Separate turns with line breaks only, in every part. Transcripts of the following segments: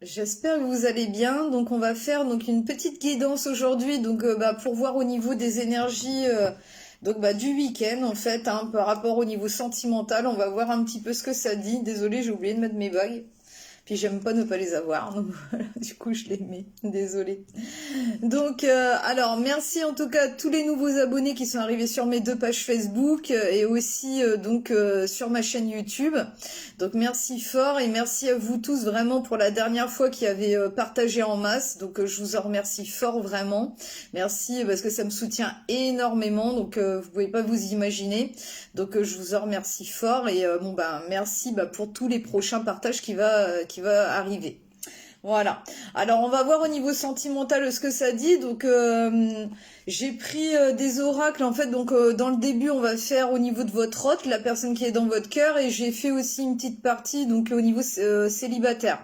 J'espère que vous allez bien. Donc on va faire donc une petite guidance aujourd'hui pour voir au niveau des énergies du week-end en fait par rapport au niveau sentimental. On va voir un petit peu ce que ça dit. Désolée, j'ai oublié de mettre mes bagues. Puis j'aime pas ne pas les avoir. Donc voilà, du coup je les mets. Désolée. Donc, alors, merci en tout cas à tous les nouveaux abonnés qui sont arrivés sur mes deux pages Facebook et aussi sur ma chaîne YouTube. Donc, merci fort et merci à vous tous vraiment pour la dernière fois qui avez partagé en masse. Donc, je vous en remercie fort vraiment. Merci parce que ça me soutient énormément. Donc, vous pouvez pas vous imaginer. Donc, je vous en remercie fort et merci pour tous les prochains partages qui va arriver. Voilà. Alors, on va voir au niveau sentimental ce que ça dit. Donc, j'ai pris des oracles. En fait, dans le début, on va faire au niveau de votre hôte, la personne qui est dans votre cœur. Et j'ai fait aussi une petite partie au niveau célibataire.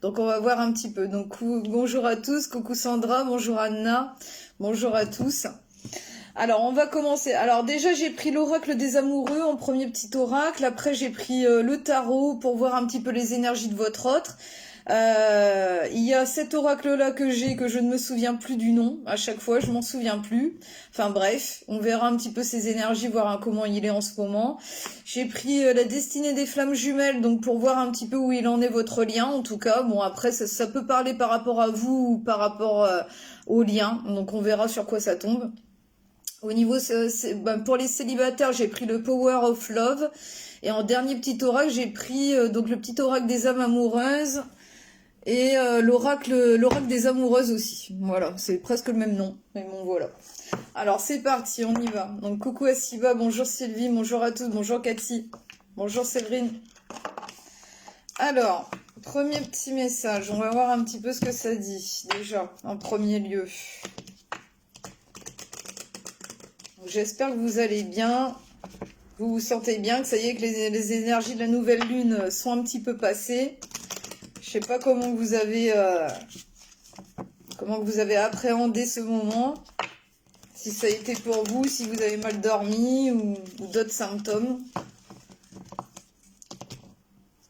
Donc, on va voir un petit peu. Donc, bonjour à tous. Coucou Sandra. Bonjour Anna. Bonjour à tous. Alors, on va commencer. Alors, déjà, j'ai pris l'oracle des amoureux en premier petit oracle. Après, j'ai pris le tarot pour voir un petit peu les énergies de votre autre. Il y a cet oracle là que je ne me souviens plus du nom. À chaque fois je m'en souviens plus. Enfin bref, on verra un petit peu ses énergies, voir comment il est en ce moment. J'ai pris la destinée des flammes jumelles, donc pour voir un petit peu où il en est votre lien. En tout cas, bon après ça peut parler par rapport à vous ou par rapport au lien, donc on verra sur quoi ça tombe. Au niveau pour les célibataires, j'ai pris le Power of Love et en dernier petit oracle j'ai pris le petit oracle des âmes amoureuses. Et l'oracle des amoureuses aussi. Voilà, c'est presque le même nom. Mais bon, voilà. Alors, c'est parti, on y va. Donc, coucou à Siva, bonjour Sylvie, bonjour à tous, bonjour Cathy, bonjour Séverine. Alors, premier petit message. On va voir un petit peu ce que ça dit, déjà, en premier lieu. J'espère que vous allez bien. Vous vous sentez bien, que ça y est, que les énergies de la nouvelle lune sont un petit peu passées. Je sais pas comment vous avez appréhendé ce moment, si ça a été pour vous, si vous avez mal dormi ou d'autres symptômes.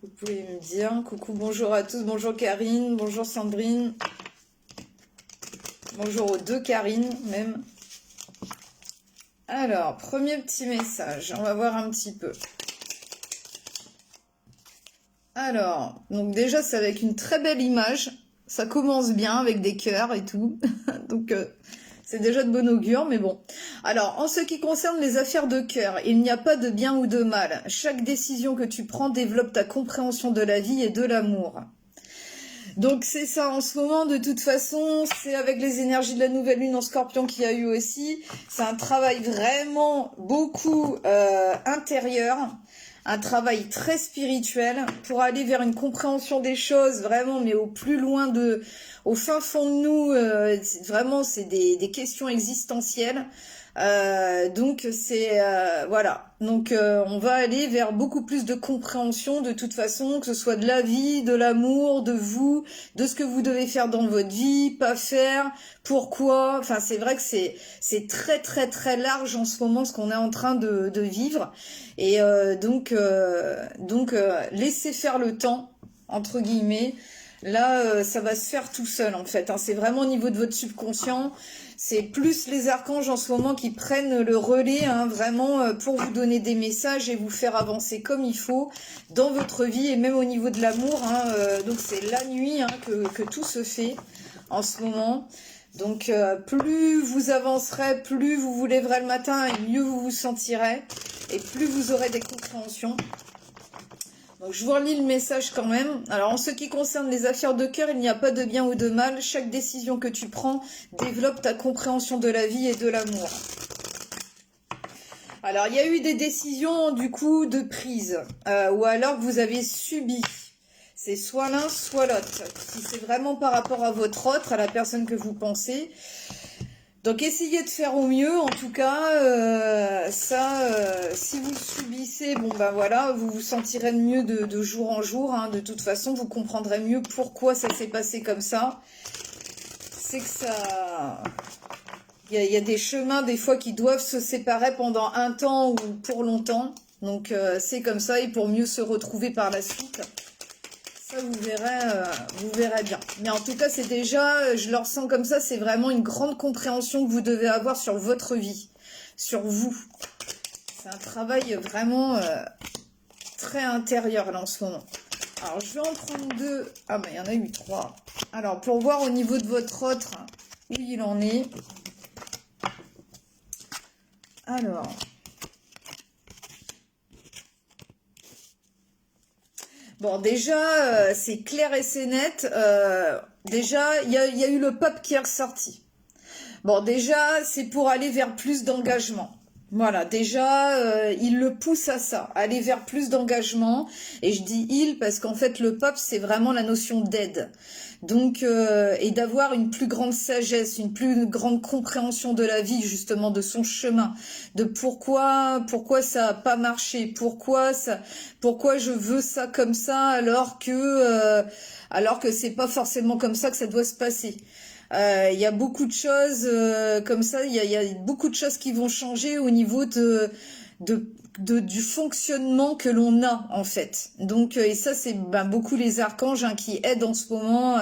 Vous pouvez me dire. Coucou, bonjour à tous, bonjour Karine, bonjour Sandrine, bonjour aux deux Karine même. Alors, premier petit message, on va voir un petit peu. Alors, donc déjà c'est avec une très belle image, ça commence bien avec des cœurs et tout, donc c'est déjà de bon augure, mais bon. Alors, en ce qui concerne les affaires de cœur, il n'y a pas de bien ou de mal, chaque décision que tu prends développe ta compréhension de la vie et de l'amour. Donc c'est ça en ce moment, de toute façon, c'est avec les énergies de la nouvelle lune en Scorpion qu'il y a eu aussi, c'est un travail vraiment beaucoup intérieur, un travail très spirituel pour aller vers une compréhension des choses vraiment, mais au plus loin au fin fond de nous, vraiment c'est des questions existentielles. Donc c'est voilà. Donc on va aller vers beaucoup plus de compréhension de toute façon, que ce soit de la vie, de l'amour, de vous, de ce que vous devez faire dans votre vie, pas faire, pourquoi. Enfin c'est vrai que c'est très très très large en ce moment ce qu'on est en train de vivre et laissez faire le temps entre guillemets. Là, ça va se faire tout seul en fait. Hein. C'est vraiment au niveau de votre subconscient. C'est plus les archanges en ce moment qui prennent le relais, hein, vraiment pour vous donner des messages et vous faire avancer comme il faut dans votre vie et même au niveau de l'amour. Hein, donc c'est la nuit que tout se fait en ce moment. Donc plus vous avancerez, plus vous vous lèverez le matin et mieux vous vous sentirez et plus vous aurez des compréhensions. Donc je vous relis le message quand même. Alors en ce qui concerne les affaires de cœur, il n'y a pas de bien ou de mal. Chaque décision que tu prends développe ta compréhension de la vie et de l'amour. Alors il y a eu des décisions du coup de prise ou alors que vous avez subi. C'est soit l'un soit l'autre. Si c'est vraiment par rapport à votre autre, à la personne que vous pensez. Donc essayez de faire au mieux, en tout cas, si vous le subissez, bon ben voilà, vous vous sentirez mieux de jour en jour, hein, de toute façon, vous comprendrez mieux pourquoi ça s'est passé comme ça. C'est que ça... Il y a des chemins des fois qui doivent se séparer pendant un temps ou pour longtemps, donc c'est comme ça, et pour mieux se retrouver par la suite. Ça, vous verrez bien. Mais en tout cas, c'est déjà, je le ressens comme ça, c'est vraiment une grande compréhension que vous devez avoir sur votre vie, sur vous. C'est un travail vraiment très intérieur là en ce moment. Alors, je vais en prendre deux. Ah, mais il y en a eu trois. Alors, pour voir au niveau de votre autre, où il en est. Alors. Bon, déjà, c'est clair et c'est net. Déjà, il y a eu le pop qui est ressorti. Bon, déjà, c'est pour aller vers plus d'engagement. Voilà, déjà, il le pousse à ça, aller vers plus d'engagement. Et je dis il parce qu'en fait, le pop, c'est vraiment la notion d'aide. Donc, et d'avoir une plus grande sagesse, une plus grande compréhension de la vie, justement, de son chemin, de pourquoi ça a pas marché, pourquoi je veux ça comme ça, alors que c'est pas forcément comme ça que ça doit se passer. Il y a beaucoup de choses comme ça, il y a beaucoup de choses qui vont changer au niveau du fonctionnement que l'on a en fait. Donc et ça c'est beaucoup les archanges qui aident en ce moment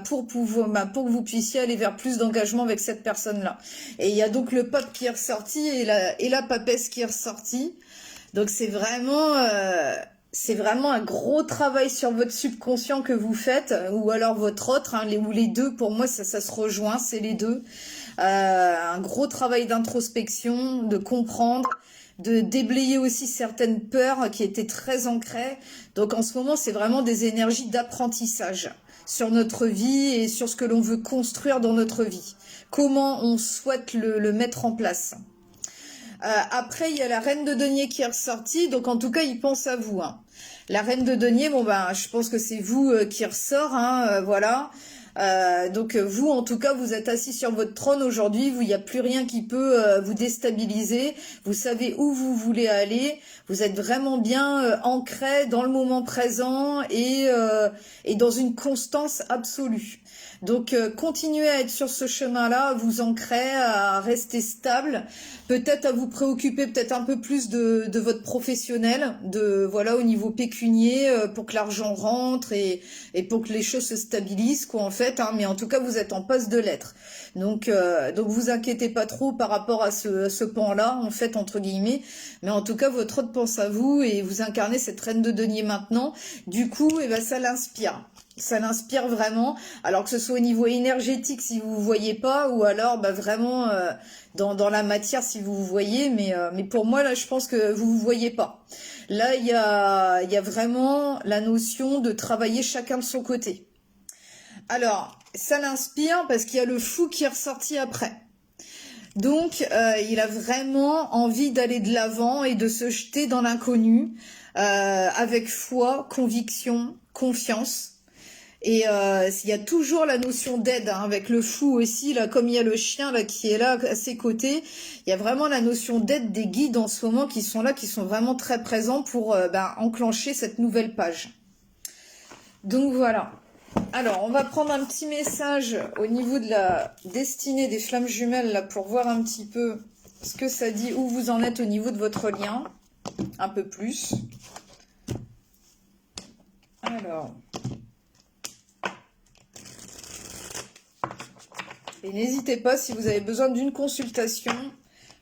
pour que vous puissiez aller vers plus d'engagement avec cette personne-là. Et il y a donc le pape qui est ressorti et la papesse qui est ressortie. Donc c'est vraiment un gros travail sur votre subconscient que vous faites, ou alors votre autre, ou les deux, pour moi ça se rejoint, c'est les deux. Un gros travail d'introspection, de comprendre, de déblayer aussi certaines peurs qui étaient très ancrées. Donc en ce moment c'est vraiment des énergies d'apprentissage sur notre vie et sur ce que l'on veut construire dans notre vie. Comment on souhaite le mettre en place. Après, il y a la reine de denier qui est ressortie, donc en tout cas, il pense à vous. La reine de denier, je pense que c'est vous qui ressort, voilà. Donc vous, en tout cas, vous êtes assis sur votre trône aujourd'hui, il n'y a plus rien qui peut vous déstabiliser, vous savez où vous voulez aller, vous êtes vraiment bien ancré dans le moment présent et dans une constance absolue. Donc continuez à être sur ce chemin-là, à vous ancrer, à rester stable, peut-être à vous préoccuper peut-être un peu plus de votre professionnel, au niveau pécunier, pour que l'argent rentre et pour que les choses se stabilisent quoi en fait, mais en tout cas vous êtes en passe de l'être. Donc vous inquiétez pas trop par rapport à ce pan-là en fait entre guillemets, mais en tout cas votre autre pense à vous et vous incarnez cette reine de denier maintenant. Du coup, ça l'inspire. Ça l'inspire vraiment, alors que ce soit au niveau énergétique si vous ne voyez pas, ou alors vraiment dans la matière si vous voyez, mais pour moi là je pense que vous ne voyez pas. Là il y a vraiment la notion de travailler chacun de son côté. Alors ça l'inspire parce qu'il y a le fou qui est ressorti après. Donc il a vraiment envie d'aller de l'avant et de se jeter dans l'inconnu avec foi, conviction, confiance. Et il y a toujours la notion d'aide avec le fou aussi, là, comme il y a le chien là qui est là à ses côtés, il y a vraiment la notion d'aide des guides en ce moment qui sont là, qui sont vraiment très présents pour enclencher cette nouvelle page. Donc voilà. Alors, on va prendre un petit message au niveau de la destinée des flammes jumelles là pour voir un petit peu ce que ça dit, où vous en êtes au niveau de votre lien, un peu plus. Alors... Et n'hésitez pas si vous avez besoin d'une consultation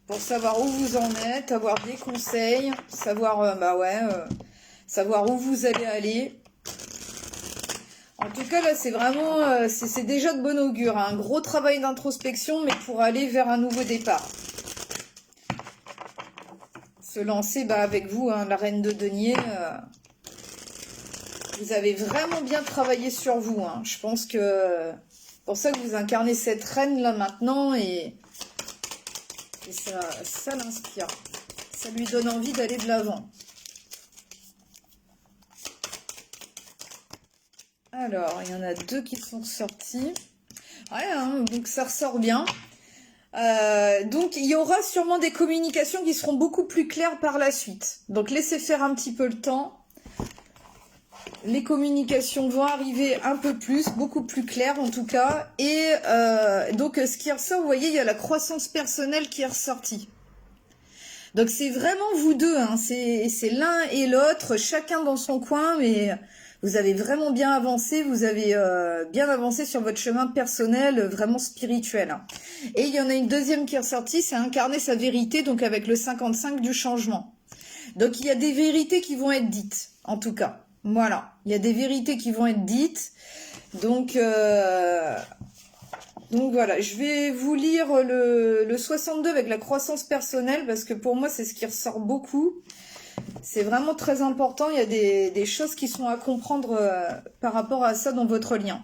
pour savoir où vous en êtes, avoir des conseils, savoir savoir où vous allez aller. En tout cas là c'est vraiment c'est déjà de bon augure, un gros travail d'introspection mais pour aller vers un nouveau départ. Se lancer avec vous, la reine de denier. Vous avez vraiment bien travaillé sur vous. Je pense que c'est pour ça que vous incarnez cette reine là maintenant et ça l'inspire. Ça lui donne envie d'aller de l'avant. Alors, il y en a deux qui sont sortis. Ouais, donc ça ressort bien. Donc il y aura sûrement des communications qui seront beaucoup plus claires par la suite. Donc laissez faire un petit peu le temps. Les communications vont arriver un peu plus, beaucoup plus claires en tout cas. Et donc ce qui ressort, vous voyez, il y a la croissance personnelle qui est ressortie. Donc c'est vraiment vous deux, c'est l'un et l'autre, chacun dans son coin, mais Vous avez vraiment bien avancé, vous avez bien avancé sur votre chemin personnel, vraiment spirituel, hein. Et il y en a une deuxième qui est ressortie, c'est incarner sa vérité, donc avec le 55 du changement. Donc il y a des vérités qui vont être dites, en tout cas. Voilà, il y a des vérités qui vont être dites. Donc voilà, je vais vous lire le 62 avec la croissance personnelle, parce que pour moi c'est ce qui ressort beaucoup. C'est vraiment très important, il y a des choses qui sont à comprendre par rapport à ça dans votre lien.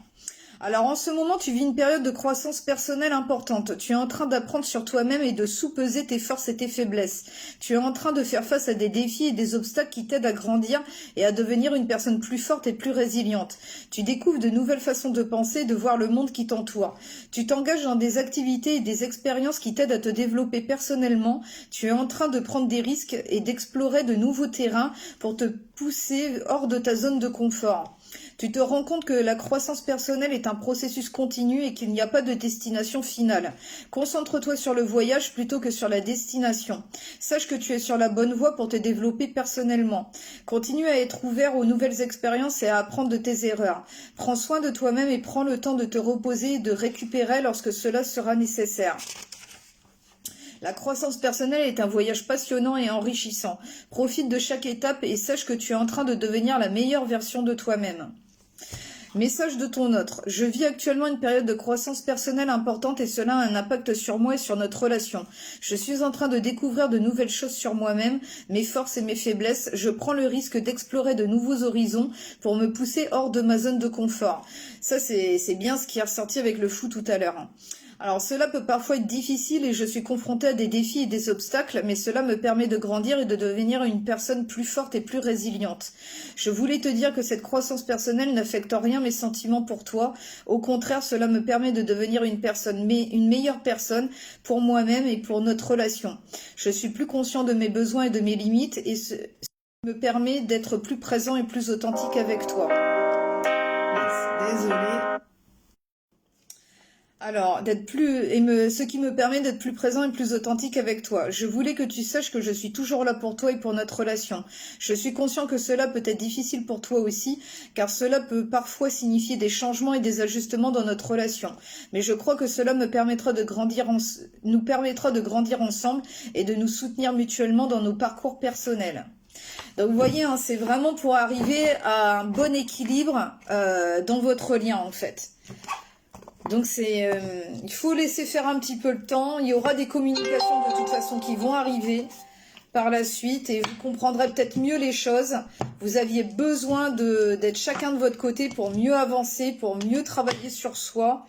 Alors en ce moment, tu vis une période de croissance personnelle importante. Tu es en train d'apprendre sur toi-même et de sous-peser tes forces et tes faiblesses. Tu es en train de faire face à des défis et des obstacles qui t'aident à grandir et à devenir une personne plus forte et plus résiliente. Tu découvres de nouvelles façons de penser et de voir le monde qui t'entoure. Tu t'engages dans des activités et des expériences qui t'aident à te développer personnellement. Tu es en train de prendre des risques et d'explorer de nouveaux terrains pour te pousser hors de ta zone de confort. Tu te rends compte que la croissance personnelle est un processus continu et qu'il n'y a pas de destination finale. Concentre-toi sur le voyage plutôt que sur la destination. Sache que tu es sur la bonne voie pour te développer personnellement. Continue à être ouvert aux nouvelles expériences et à apprendre de tes erreurs. Prends soin de toi-même et prends le temps de te reposer et de récupérer lorsque cela sera nécessaire. La croissance personnelle est un voyage passionnant et enrichissant. Profite de chaque étape et sache que tu es en train de devenir la meilleure version de toi-même. Message de ton autre. Je vis actuellement une période de croissance personnelle importante et cela a un impact sur moi et sur notre relation. Je suis en train de découvrir de nouvelles choses sur moi-même, mes forces et mes faiblesses. Je prends le risque d'explorer de nouveaux horizons pour me pousser hors de ma zone de confort. Ça, c'est bien ce qui est ressorti avec le fou tout à l'heure, hein. Alors cela peut parfois être difficile et je suis confrontée à des défis et des obstacles, mais cela me permet de grandir et de devenir une personne plus forte et plus résiliente. Je voulais te dire que cette croissance personnelle n'affecte en rien mes sentiments pour toi. Au contraire, cela me permet de devenir une meilleure personne pour moi-même et pour notre relation. Je suis plus conscient de mes besoins et de mes limites et ce me permet d'être plus présent et plus authentique avec toi. Désolée. Alors, ce qui me permet d'être plus présent et plus authentique avec toi. Je voulais que tu saches que je suis toujours là pour toi et pour notre relation. Je suis conscient que cela peut être difficile pour toi aussi, car cela peut parfois signifier des changements et des ajustements dans notre relation. Mais je crois que cela nous permettra de grandir ensemble et de nous soutenir mutuellement dans nos parcours personnels. Donc vous voyez, hein, c'est vraiment pour arriver à un bon équilibre dans votre lien en fait. Donc il faut laisser faire un petit peu le temps. Il y aura des communications de toute façon qui vont arriver par la suite et vous comprendrez peut-être mieux les choses. Vous aviez besoin d'être chacun de votre côté pour mieux avancer, pour mieux travailler sur soi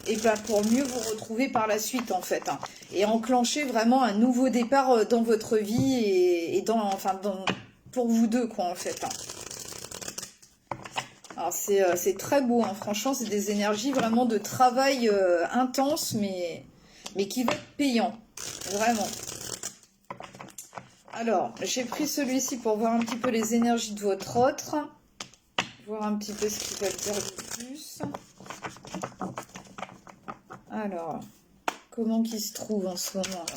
et pour mieux vous retrouver par la suite en fait, hein, et enclencher vraiment un nouveau départ dans votre vie et pour vous deux quoi en fait, hein. Alors c'est très beau, hein. Franchement c'est des énergies vraiment de travail intense mais qui va être payant, vraiment. Alors j'ai pris celui-ci pour voir un petit peu les énergies de votre autre, voir un petit peu ce qu'il va dire de plus. Alors, comment qu'il se trouve en ce moment là?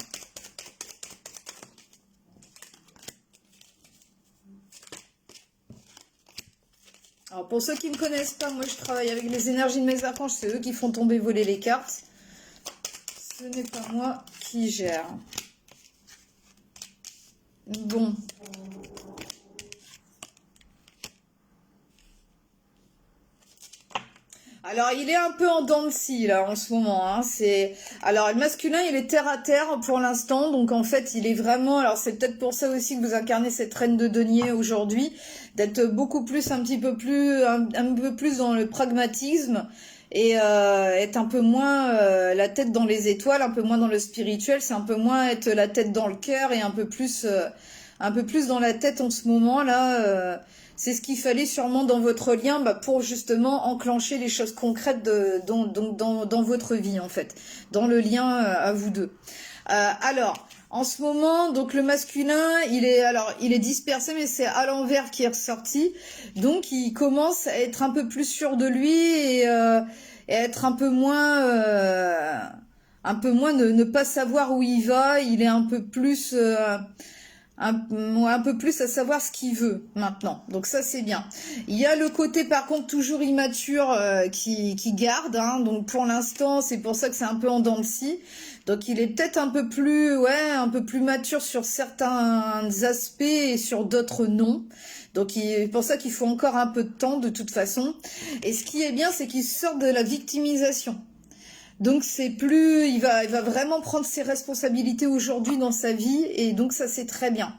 Alors pour ceux qui ne me connaissent pas, moi je travaille avec les énergies de mes archanges, c'est eux qui font tomber voler les cartes. Ce n'est pas moi qui gère. Bon. Alors il est un peu en dents de scie là en ce moment, hein. Alors le masculin il est terre à terre pour l'instant, donc en fait il est vraiment, alors c'est peut-être pour ça aussi que vous incarnez cette reine de denier aujourd'hui, d'être beaucoup plus un peu plus dans le pragmatisme et être un peu moins la tête dans les étoiles, un peu moins dans le spirituel, c'est un peu moins être la tête dans le cœur et un peu plus dans la tête en ce moment là. C'est ce qu'il fallait sûrement dans votre lien pour justement enclencher les choses concrètes dans votre vie en fait, dans le lien à vous deux. Alors, en ce moment, donc le masculin, il est dispersé, mais c'est à l'envers qui est ressorti. Donc, il commence à être un peu plus sûr de lui et à être un peu moins ne pas savoir où il va. Il est un peu plus un peu plus à savoir ce qu'il veut maintenant. Donc ça c'est bien. Il y a le côté par contre toujours immature qui garde. Hein. Donc pour l'instant c'est pour ça que c'est un peu en dents de scie. Donc il est peut-être un peu plus mature sur certains aspects et sur d'autres non. Donc c'est pour ça qu'il faut encore un peu de temps de toute façon. Et ce qui est bien c'est qu'il sort de la victimisation. Donc c'est plus, il va vraiment prendre ses responsabilités aujourd'hui dans sa vie et donc ça c'est très bien.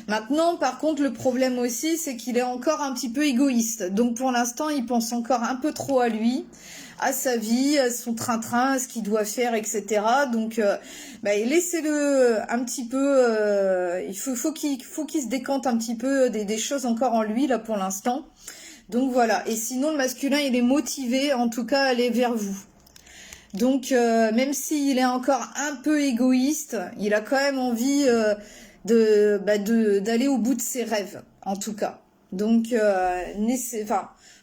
Maintenant par contre le problème aussi c'est qu'il est encore un petit peu égoïste. Donc pour l'instant il pense encore un peu trop à lui, à sa vie, à son train-train, à ce qu'il doit faire, etc. Donc laissez-le un petit peu, il faut qu'il se décante un petit peu des choses encore en lui là pour l'instant. Donc voilà, et sinon le masculin il est motivé en tout cas à aller vers vous. Donc, même s'il est encore un peu égoïste, il a quand même envie d'aller au bout de ses rêves, en tout cas. Donc,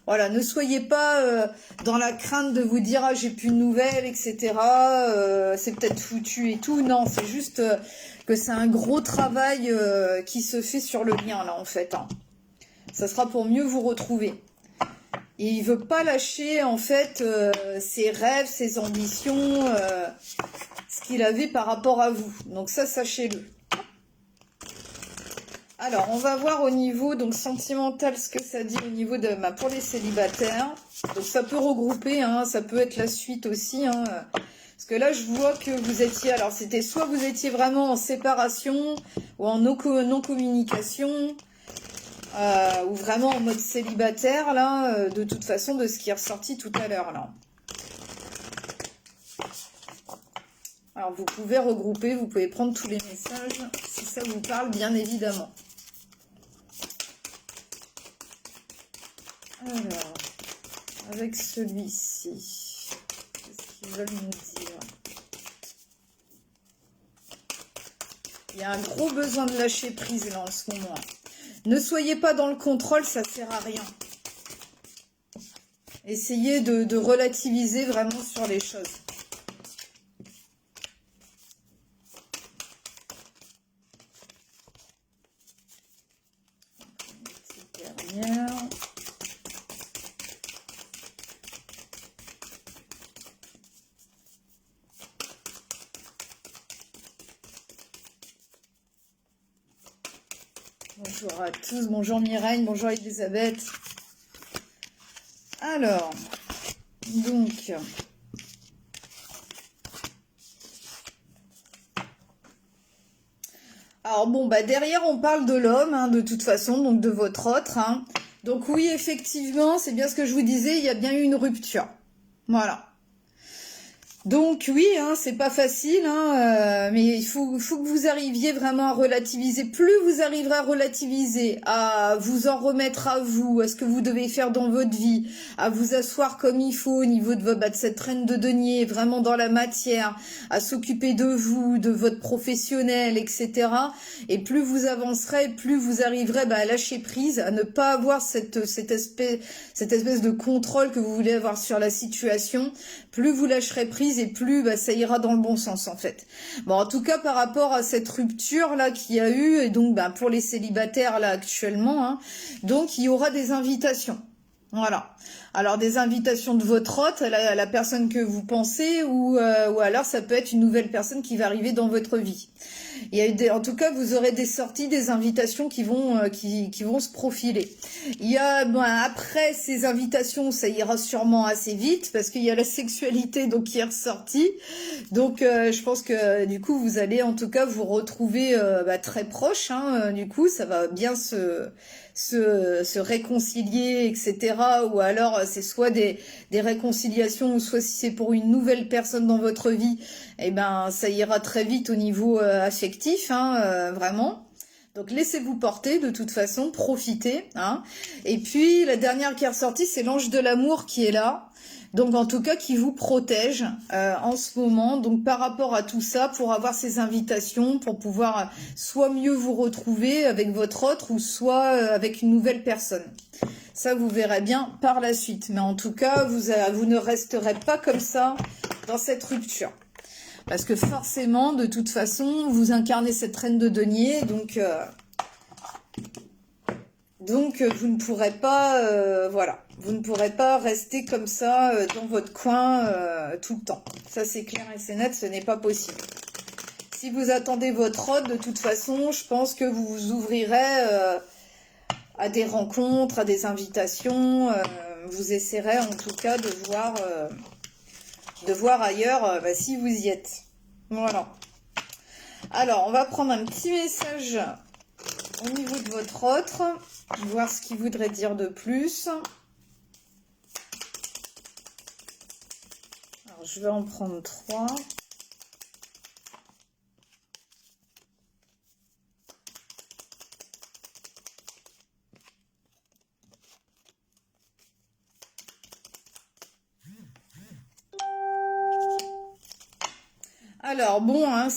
voilà, ne soyez pas dans la crainte de vous dire « Ah, j'ai plus de nouvelles, etc. C'est peut-être foutu et tout. » Non, c'est juste que c'est un gros travail qui se fait sur le lien, là, en fait. Hein. Ça sera pour mieux vous retrouver. Et il veut pas lâcher, en fait, ses rêves, ses ambitions, ce qu'il avait par rapport à vous. Donc ça, sachez-le. Alors, on va voir au niveau donc sentimental ce que ça dit au niveau de pour les célibataires. Donc ça peut regrouper, hein, ça peut être la suite aussi. Hein, parce que là, je vois que vous étiez... Alors, c'était soit vous étiez vraiment en séparation ou en non-communication... ou vraiment en mode célibataire, là, de toute façon, de ce qui est ressorti tout à l'heure, là. Alors, vous pouvez regrouper, vous pouvez prendre tous les messages, si ça vous parle, bien évidemment. Alors, avec celui-ci, qu'est-ce qu'ils veulent nous dire? Il y a un gros besoin de lâcher prise, là, en ce moment. Ne soyez pas dans le contrôle, ça sert à rien. Essayez de relativiser vraiment sur les choses. Dernière. Bonjour à tous, bonjour Mireille, bonjour Elisabeth. Alors, donc, alors bon, derrière on parle de l'homme, hein, de toute façon, donc de votre autre. Hein. Donc oui, effectivement, c'est bien ce que je vous disais, il y a bien eu une rupture. Voilà. Donc oui, hein, c'est pas facile, hein, mais il faut que vous arriviez vraiment à relativiser. Plus vous arriverez à relativiser, à vous en remettre à vous, à ce que vous devez faire dans votre vie, à vous asseoir comme il faut au niveau de, de cette reine de denier, vraiment dans la matière, à s'occuper de vous, de votre professionnel, etc. Et plus vous avancerez, plus vous arriverez à lâcher prise, à ne pas avoir cette espèce de contrôle que vous voulez avoir sur la situation. Plus vous lâcherez prise, et plus ça ira dans le bon sens en fait. Bon, en tout cas par rapport à cette rupture là qu'il y a eu, et donc pour les célibataires là actuellement, hein, donc il y aura des invitations. Voilà. Alors des invitations de votre hôte, à la personne que vous pensez, ou alors ça peut être une nouvelle personne qui va arriver dans votre vie. Il y a en tout cas, vous aurez des sorties, des invitations qui vont se profiler. Il y a après ces invitations, ça ira sûrement assez vite parce qu'il y a la sexualité donc qui est ressortie. Donc je pense que du coup vous allez en tout cas vous retrouver très proche. Hein, du coup, ça va bien se réconcilier, etc. Ou alors c'est soit des réconciliations, ou soit si c'est pour une nouvelle personne dans votre vie, eh ben ça ira très vite au niveau affectif, hein, vraiment. Donc laissez-vous porter, de toute façon, profitez. Hein. Et puis la dernière qui est ressortie, c'est l'ange de l'amour qui est là. Donc en tout cas qui vous protège en ce moment, donc par rapport à tout ça, pour avoir ces invitations, pour pouvoir soit mieux vous retrouver avec votre autre, ou soit avec une nouvelle personne. Ça vous verrez bien par la suite, mais en tout cas vous ne resterez pas comme ça dans cette rupture. Parce que forcément, de toute façon, vous incarnez cette reine de denier, donc Donc vous ne pourrez pas, voilà, vous ne pourrez pas rester comme ça dans votre coin tout le temps. Ça c'est clair et c'est net, ce n'est pas possible. Si vous attendez votre hôte, de toute façon, je pense que vous vous ouvrirez à des rencontres, à des invitations. Vous essaierez en tout cas de voir ailleurs bah, si vous y êtes. Voilà. Alors, on va prendre un petit message au niveau de votre autre, voir ce qu'il voudrait dire de plus. Alors, je vais en prendre 3. Alors bon, hein,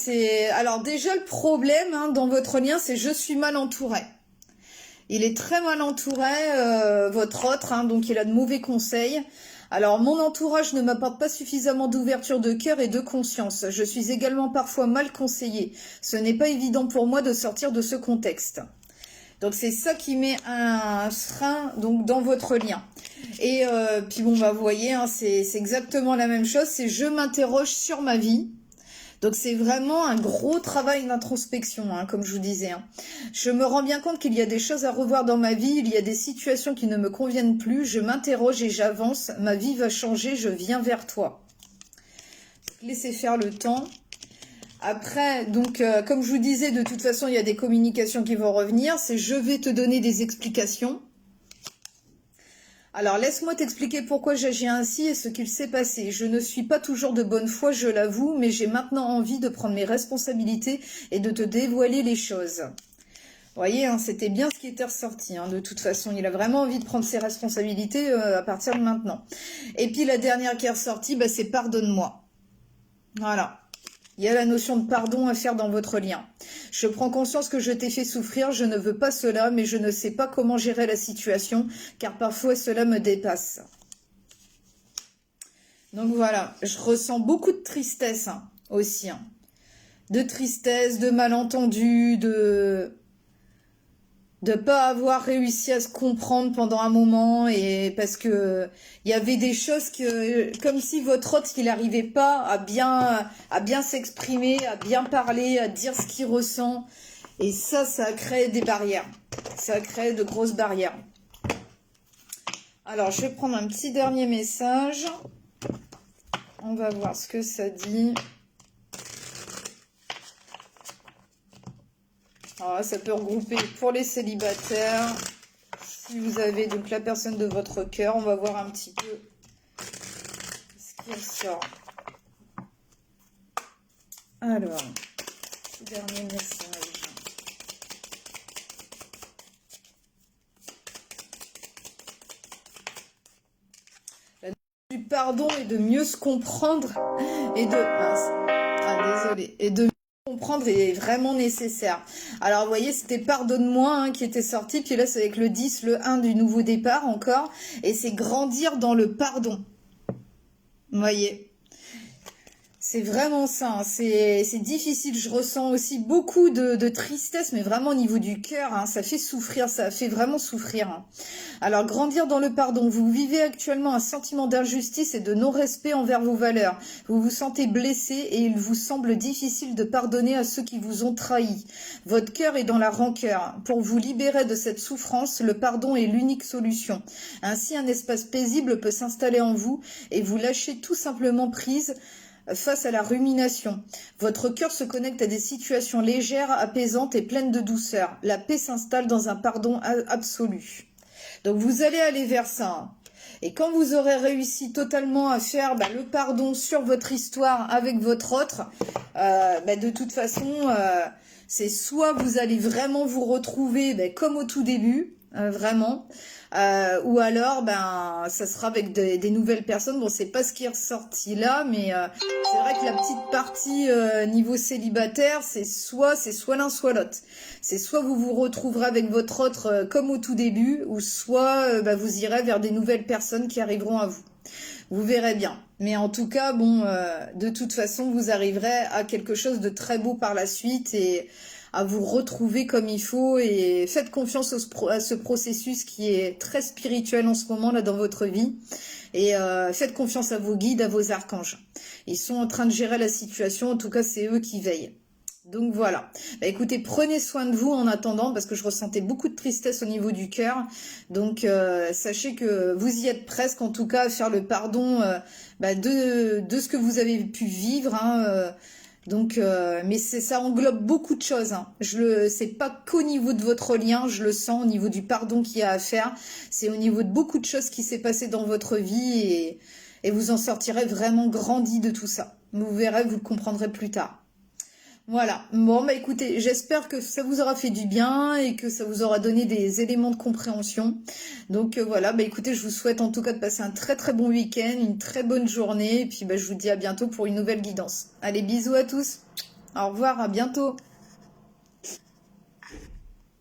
alors déjà le problème hein, dans votre lien, c'est je suis mal entouré. Il est très mal entouré, votre autre, hein, donc il a de mauvais conseils. Alors mon entourage ne m'apporte pas suffisamment d'ouverture de cœur et de conscience. Je suis également parfois mal conseillée. Ce n'est pas évident pour moi de sortir de ce contexte. Donc c'est ça qui met un frein donc dans votre lien. Et puis bon bah vous voyez, hein, c'est exactement la même chose. C'est je m'interroge sur ma vie. Donc c'est vraiment un gros travail d'introspection, hein, comme je vous disais. Hein. Je me rends bien compte qu'il y a des choses à revoir dans ma vie, il y a des situations qui ne me conviennent plus, je m'interroge et j'avance, ma vie va changer, je viens vers toi. Laissez faire le temps. Après, donc, comme je vous disais, de toute façon, il y a des communications qui vont revenir, c'est je vais te donner des explications. Alors, laisse-moi t'expliquer pourquoi j'agis ainsi et ce qu'il s'est passé. Je ne suis pas toujours de bonne foi, je l'avoue, mais j'ai maintenant envie de prendre mes responsabilités et de te dévoiler les choses. Vous voyez, hein, c'était bien ce qui était ressorti. Hein, de toute façon, il a vraiment envie de prendre ses responsabilités à partir de maintenant. Et puis, la dernière qui est ressortie, bah, c'est pardonne-moi. Voilà. Il y a la notion de pardon à faire dans votre lien. Je prends conscience que je t'ai fait souffrir, je ne veux pas cela, mais je ne sais pas comment gérer la situation, car parfois cela me dépasse. Donc voilà, je ressens beaucoup de tristesse hein, aussi. Hein. De tristesse, de malentendus, de pas avoir réussi à se comprendre pendant un moment et parce que il y avait des choses que comme si votre hôte il n'arrivait pas à bien s'exprimer, à bien parler, à dire ce qu'il ressent et ça a créé des barrières. Ça a créé de grosses barrières. Alors, je vais prendre un petit dernier message. On va voir ce que ça dit. Alors, ça peut regrouper pour les célibataires. Si vous avez donc la personne de votre cœur, on va voir un petit peu ce qui ressort. Alors, petit dernier message. La notion du pardon et de mieux se comprendre et de... désolé. Et de comprendre est vraiment nécessaire. Alors vous voyez c'était pardonne-moi hein, qui était sorti, puis là c'est avec le 10, le 1 du nouveau départ encore, et c'est grandir dans le pardon. Vous voyez, c'est vraiment ça, hein. C'est difficile, je ressens aussi beaucoup de tristesse, mais vraiment au niveau du cœur, hein, ça fait souffrir, ça fait vraiment souffrir. Hein. Alors, grandir dans le pardon, vous vivez actuellement un sentiment d'injustice et de non-respect envers vos valeurs. Vous vous sentez blessé et il vous semble difficile de pardonner à ceux qui vous ont trahi. Votre cœur est dans la rancœur. Pour vous libérer de cette souffrance, le pardon est l'unique solution. Ainsi, un espace paisible peut s'installer en vous et vous lâcher tout simplement prise face à la rumination. Votre cœur se connecte à des situations légères, apaisantes et pleines de douceur. La paix s'installe dans un pardon absolu. Donc vous allez aller vers ça. Hein. Et quand vous aurez réussi totalement à faire le pardon sur votre histoire avec votre autre, de toute façon, c'est soit vous allez vraiment vous retrouver comme au tout début, vraiment, ou alors ça sera avec des nouvelles personnes. Bon, c'est pas ce qui est ressorti là, mais c'est vrai que la petite partie niveau célibataire, c'est soit l'un soit l'autre. C'est soit vous vous retrouverez avec votre autre comme au tout début, ou soit vous irez vers des nouvelles personnes qui arriveront à vous. Vous verrez bien. Mais en tout cas, bon, de toute façon, vous arriverez à quelque chose de très beau par la suite et à vous retrouver comme il faut et faites confiance à ce processus qui est très spirituel en ce moment là dans votre vie et faites confiance à vos guides, à vos archanges. Ils sont en train de gérer la situation, en tout cas c'est eux qui veillent. Donc voilà. Bah, écoutez, prenez soin de vous en attendant parce que je ressentais beaucoup de tristesse au niveau du cœur. Donc sachez que vous y êtes presque, en tout cas, à faire le pardon de ce que vous avez pu vivre. Hein, mais ça englobe beaucoup de choses. Hein. C'est pas qu'au niveau de votre lien, je le sens au niveau du pardon qu'il y a à faire. C'est au niveau de beaucoup de choses qui s'est passé dans votre vie et vous en sortirez vraiment grandi de tout ça. Vous verrez, vous le comprendrez plus tard. Voilà. Bon, bah écoutez, j'espère que ça vous aura fait du bien et que ça vous aura donné des éléments de compréhension. Donc voilà, bah écoutez, je vous souhaite en tout cas de passer un très très bon week-end, une très bonne journée et puis bah, je vous dis à bientôt pour une nouvelle guidance. Allez, bisous à tous. Au revoir, à bientôt.